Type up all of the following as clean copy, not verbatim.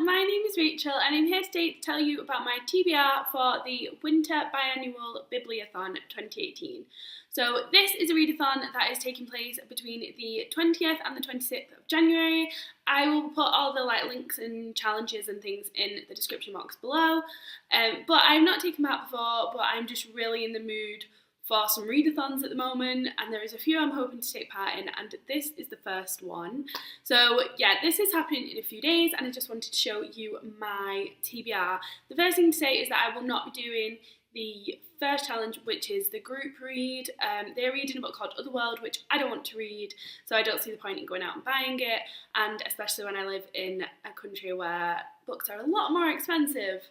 my name is Rachel and I'm here today to tell you about my TBR for the Winter Biannual Bibliothon 2018. So this is a readathon that is taking place between the 20th and the 26th of January. I will put all the links and challenges and things in the description box below. But I've not taken them out before, but I'm just really in the mood for some readathons at the moment, and there is a few I'm hoping to take part in, and this is the first one. So yeah, this is happening in a few days, and I just wanted to show you my TBR. The first thing to say is that I will not be doing the first challenge, which is the group read. They're reading a book called OTHERWORLD, which I don't want to read, so I don't see the point in going out and buying it, and especially when I live in a country where books are a lot more expensive.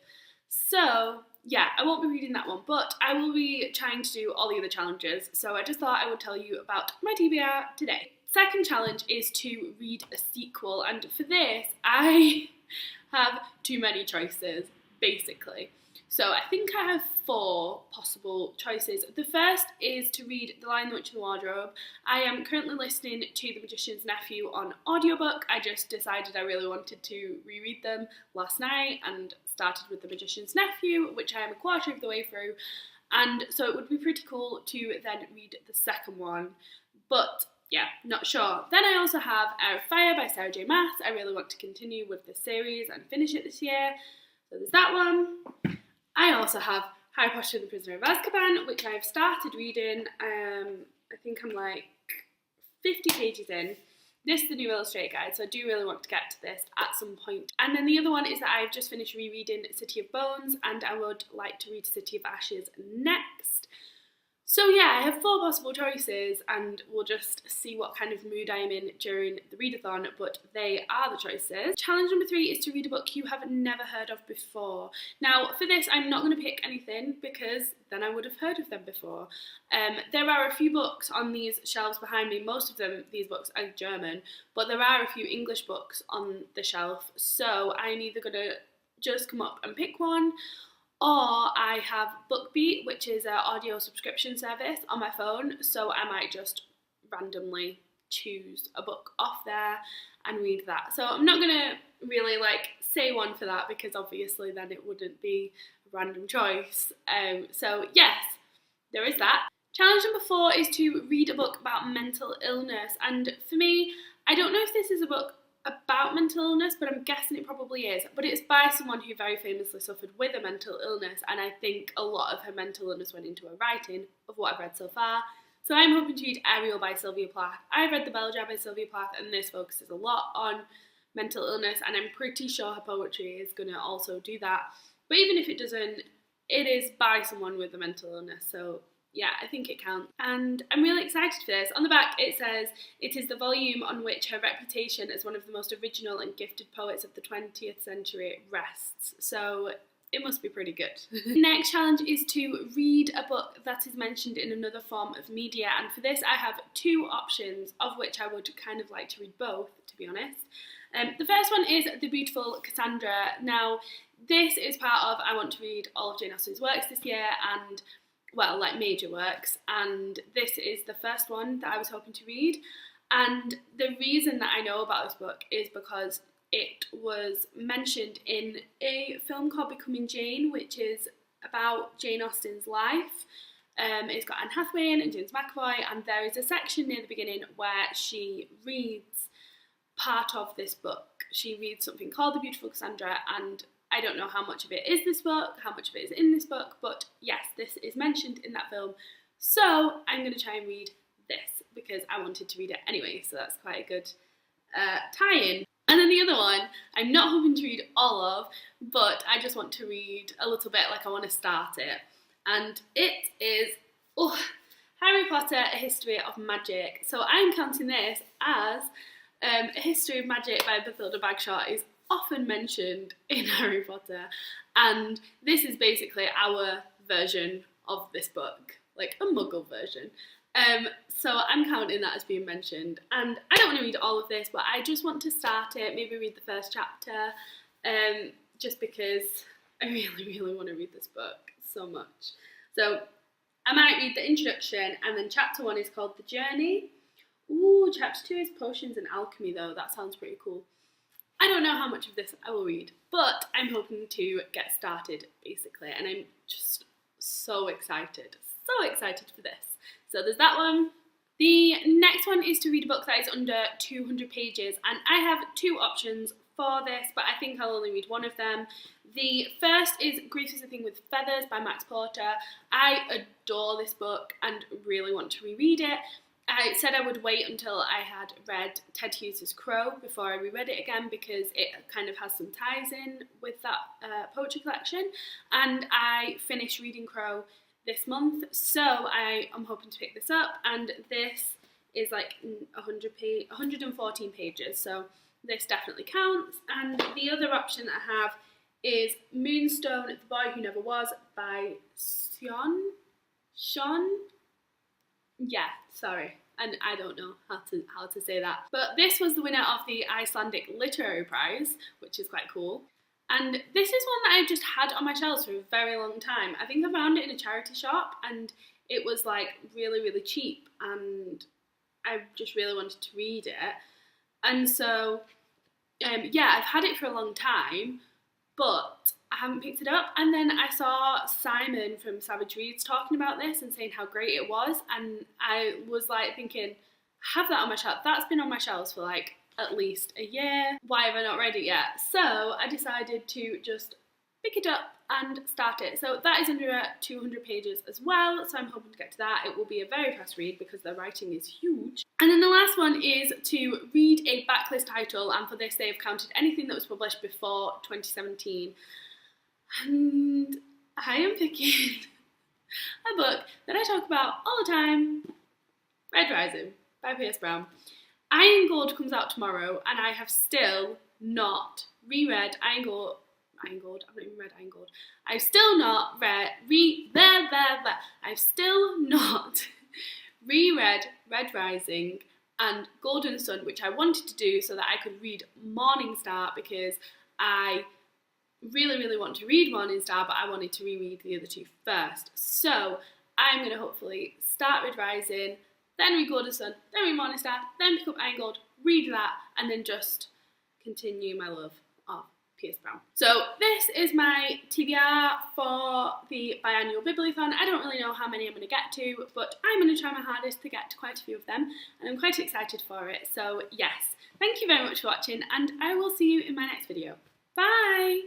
So yeah, I won't be reading that one, but I will be trying to do all the other challenges, so I just thought I would tell you about my TBR today. Second challenge is to read a sequel, and for this I have too many choices, basically. So I think I have 4 possible choices. The first is to read The Lion, the Witch and the Wardrobe. I am currently listening to The Magician's Nephew on audiobook. I just decided I really wanted to reread them last night and started with The Magician's Nephew, which I am a quarter of the way through. And so it would be pretty cool to then read the second one. But yeah, not sure. Then I also have Air of Fire by Sarah J. Maas. I really want to continue with this series and finish it this year. So there's that one. I also have Harry Potter and the Prisoner of Azkaban, which I've started reading. I think I'm like 50 pages in. This is the new illustrated guide, so I do really want to get to this at some point. And then the other one is that I've just finished rereading City of Bones, and I would like to read City of Ashes next. So yeah, I have 4 possible choices, and we'll just see what kind of mood I am in during the readathon, but they are the choices. Challenge number 3 is to read a book you have never heard of before. Now, for this, I'm not going to pick anything, because then I would have heard of them before. There are a few books on these shelves behind me. Most of them, these books, are German, but there are a few English books on the shelf, so I'm either going to just come up and pick one, or I have BookBeat, which is an audio subscription service on my phone, so I might just randomly choose a book off there and read that. So I'm not going to really say one for that, because obviously then it wouldn't be a random choice. So yes, there is that. Challenge number 4 is to read a book about mental illness, and for me, I don't know if this is a book about mental illness, but I'm guessing it probably is. But it's by someone who very famously suffered with a mental illness, and I think a lot of her mental illness went into her writing, of what I've read so far. So I'm hoping to read Ariel by Sylvia Plath. I've read The Bell Jar by Sylvia Plath, and this focuses a lot on mental illness, and I'm pretty sure her poetry is going to also do that. But even if it doesn't, it is by someone with a mental illness, so yeah, I think it counts. And I'm really excited for this. On the back it says, it is the volume on which her reputation as one of the most original and gifted poets of the 20th century rests. So it must be pretty good. Next challenge is to read a book that is mentioned in another form of media, and for this I have 2 options, of which I would kind of like to read both, to be honest. The first one is The Beautiful Cassandra. Now, this is part of, I want to read all of Jane Austen's works this year, and well, major works, and this is the first one that I was hoping to read. And the reason that I know about this book is because it was mentioned in a film called Becoming Jane, which is about Jane Austen's life. It's got Anne Hathaway in and James McAvoy, and there is a section near the beginning where she reads part of this book. She reads something called The Beautiful Cassandra, and I don't know how much of it is this book, how much of it is in this book, but yes, this is mentioned in that film. So I'm going to try and read this, because I wanted to read it anyway, so that's quite a good tie-in. And then the other one, I'm not hoping to read all of, but I just want to read a little bit, I want to start it. And it is Harry Potter, A History of Magic. So I'm counting this as A History of Magic by Bathilda Bagshot is often mentioned in Harry Potter, and this is basically our version of this book, a muggle version. So I'm counting that as being mentioned, and I don't want to read all of this, but I just want to start it, maybe read the first chapter, just because I really, really want to read this book so much. So I might read the introduction, and then chapter 1 is called The Journey. Ooh, chapter 2 is Potions and Alchemy though, that sounds pretty cool. I don't know how much of this I will read, but I'm hoping to get started basically, and I'm just so excited for this. So there's that one. The next one is to read a book that is under 200 pages, and I have two options for this, but I think I'll only read one of them. The first is Grief is a Thing with Feathers by Max Porter. I adore this book and really want to reread it. I said I would wait until I had read Ted Hughes' Crow before I reread it again because it kind of has some ties in with that poetry collection, and I finished reading Crow this month, so I am hoping to pick this up, and this is like 114 pages, so this definitely counts. And the other option I have is Moonstone, The Boy Who Never Was by Sean? Yeah, sorry, and I don't know how to say that. But this was the winner of the Icelandic Literary Prize, which is quite cool. And this is one that I just had on my shelves for a very long time. I think I found it in a charity shop and it was like really, really cheap, and I just really wanted to read it. And so, yeah, I've had it for a long time, but I haven't picked it up. And then I saw Simon from Savage Reads talking about this and saying how great it was, and I was like thinking, have that on my shelf. That's been on my shelves for like at least a year. Why have I not read it yet? So I decided to just pick it up and start it. So that is under 200 pages as well, so I'm hoping to get to that. It will be a very fast read because the writing is huge. And then the last one is to read a backlist title, and for this they have counted anything that was published before 2017. And I am picking a book that I talk about all the time, Red Rising by Pierce Brown. Iron Gold comes out tomorrow, and I have still not reread Iron Gold. I've not even read Iron Gold. I've still not I've still not reread Red Rising and Golden Sun, which I wanted to do so that I could read Morning Star, because I really, really want to read Morning Star, but I wanted to reread the other two first. So I'm going to hopefully start Red Rising, then read Golden Sun, then read Morning Star, then pick up Iron Gold, read that, and then just continue my love of Pierce Brown. So this is my TBR for the Biannual Bibliothon. I don't really know how many I'm going to get to, but I'm going to try my hardest to get to quite a few of them, and I'm quite excited for it. So yes, thank you very much for watching, and I will see you in my next video. Bye!